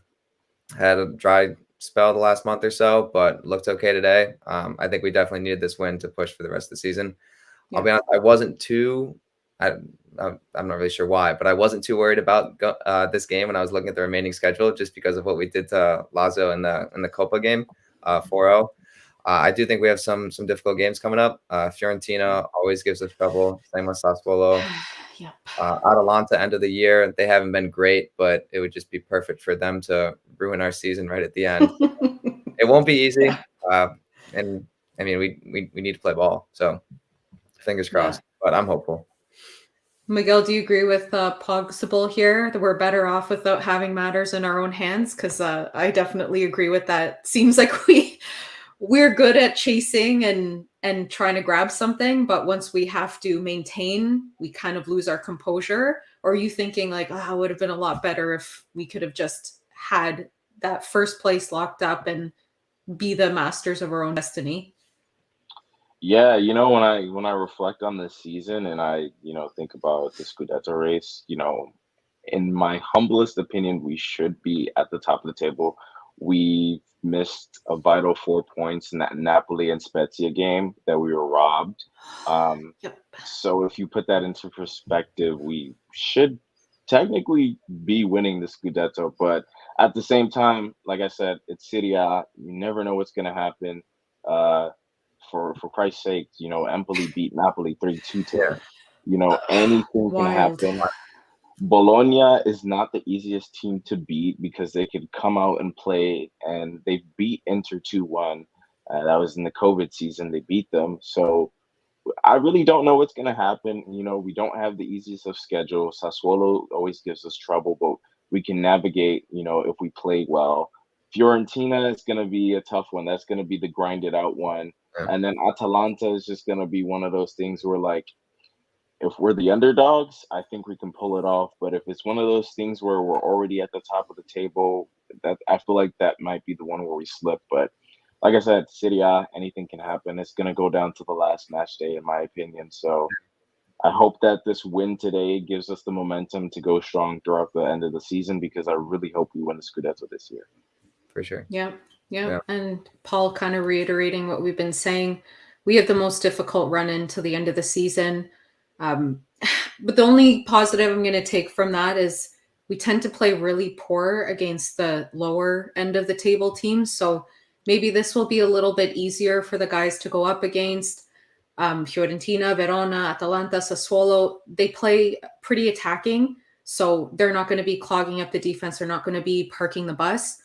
had a dry spell the last month or so, but looked okay today. I think we definitely needed this win to push for the rest of the season. Yeah. I'll be honest, I wasn't too I'm not really sure why, but I wasn't too worried about this game when I was looking at the remaining schedule, just because of what we did to Lazio in the Copa game, 4-0. I do think we have some difficult games coming up. Fiorentina always gives us trouble. Same with Sassuolo. Yep. Atalanta end of the year, they haven't been great, but it would just be perfect for them to ruin our season right at the end. It won't be easy, and I mean we need to play ball, so fingers crossed. But I'm hopeful. Miguel, do you agree with Pogsible here that we're better off without having matters in our own hands? Because I definitely agree with that. Seems like we're good at chasing and trying to grab something, but once we have to maintain, we kind of lose our composure. Or are you thinking like, it would have been a lot better if we could have just had that first place locked up and be the masters of our own destiny? Yeah, when I reflect on this season and I think about the Scudetto race, in my humblest opinion, we should be at the top of the table. We missed a vital 4 points in that Napoli and Spezia game that we were robbed. Yep. So if you put that into perspective, we should technically be winning the Scudetto, but at the same time, like I said, it's Serie A. You never know what's going to happen. Uh, for Christ's sake, Empoli beat Napoli 3-2 today. Anything can Wild. happen. Bologna is not the easiest team to beat because they could come out and play, and they beat Inter 2-1. That was in the COVID season. They beat them. So I really don't know what's going to happen. We don't have the easiest of schedule. Sassuolo always gives us trouble, but we can navigate, if we play well. Fiorentina is going to be a tough one. That's going to be the grinded out one. Yeah. And then Atalanta is just going to be one of those things where, like, if we're the underdogs, I think we can pull it off. But if it's one of those things where we're already at the top of the table, that I feel like that might be the one where we slip. But like I said, Serie A, anything can happen. It's going to go down to the last match day, in my opinion. So I hope that this win today gives us the momentum to go strong throughout the end of the season, because I really hope we win the Scudetto this year. For sure. Yeah. And Paul, kind of reiterating what we've been saying, we have the most difficult run into the end of the season. But the only positive I'm going to take from that is we tend to play really poor against the lower end of the table teams. So maybe this will be a little bit easier for the guys to go up against. Fiorentina, Verona, Atalanta, Sassuolo, they play pretty attacking. So they're not going to be clogging up the defense. They're not going to be parking the bus.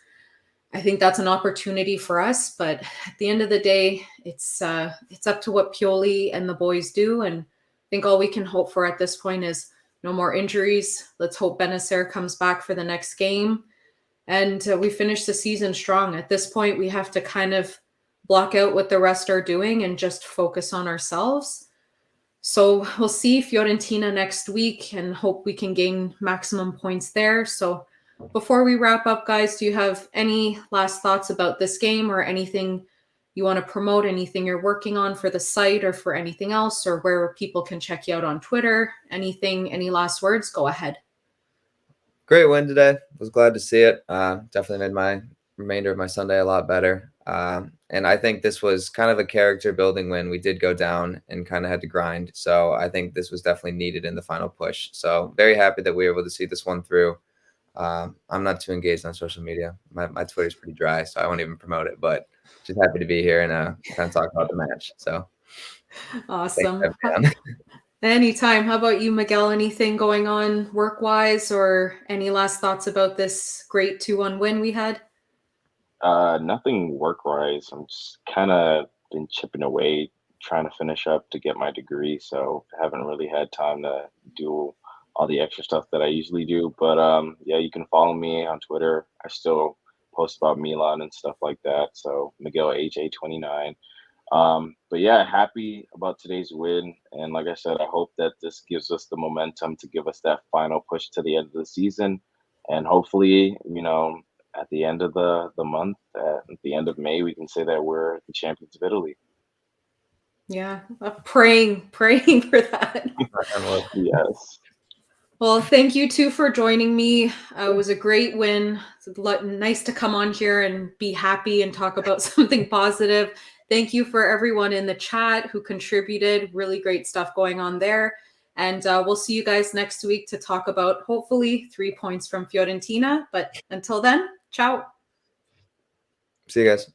I think that's an opportunity for us. But at the end of the day, it's up to what Pioli and the boys do. And I think all we can hope for at this point is no more injuries. Let's hope Benacer comes back for the next game. And we finish the season strong. At this point, we have to kind of block out what the rest are doing and just focus on ourselves. So we'll see Fiorentina next week and hope we can gain maximum points there. So before we wrap up, guys, do you have any last thoughts about this game or anything you want to promote, anything you're working on for the site or for anything else, or where people can check you out on Twitter? Anything, any last words? Go ahead. Great win today. Was glad to see it. Definitely made my remainder of my Sunday a lot better. And I think this was kind of a character building win. We did go down and kind of had to grind. So I think this was definitely needed in the final push. So very happy that we were able to see this one through. I'm not too engaged on social media. My Twitter's pretty dry, so I won't even promote it. But just happy to be here and kind of talk about the match. So awesome. Anytime. How about you, Miguel? Anything going on work-wise, or any last thoughts about this great 2-1 win we had? Nothing work-wise. I'm just kind of been chipping away, trying to finish up to get my degree. So I haven't really had time to do all the extra stuff that I usually do. But yeah, you can follow me on Twitter. I still post about Milan and stuff like that. So Miguel HA29. But yeah, happy about today's win. And like I said, I hope that this gives us the momentum to give us that final push to the end of the season. And hopefully, at the end of the month, at the end of May, we can say that we're the champions of Italy. Yeah, praying for that. Yes. Well, thank you too for joining me. It was a great win. It's nice to come on here and be happy and talk about something positive. Thank you for everyone in the chat who contributed. Really great stuff going on there. And we'll see you guys next week to talk about hopefully 3 points from Fiorentina. But until then, ciao. See you guys.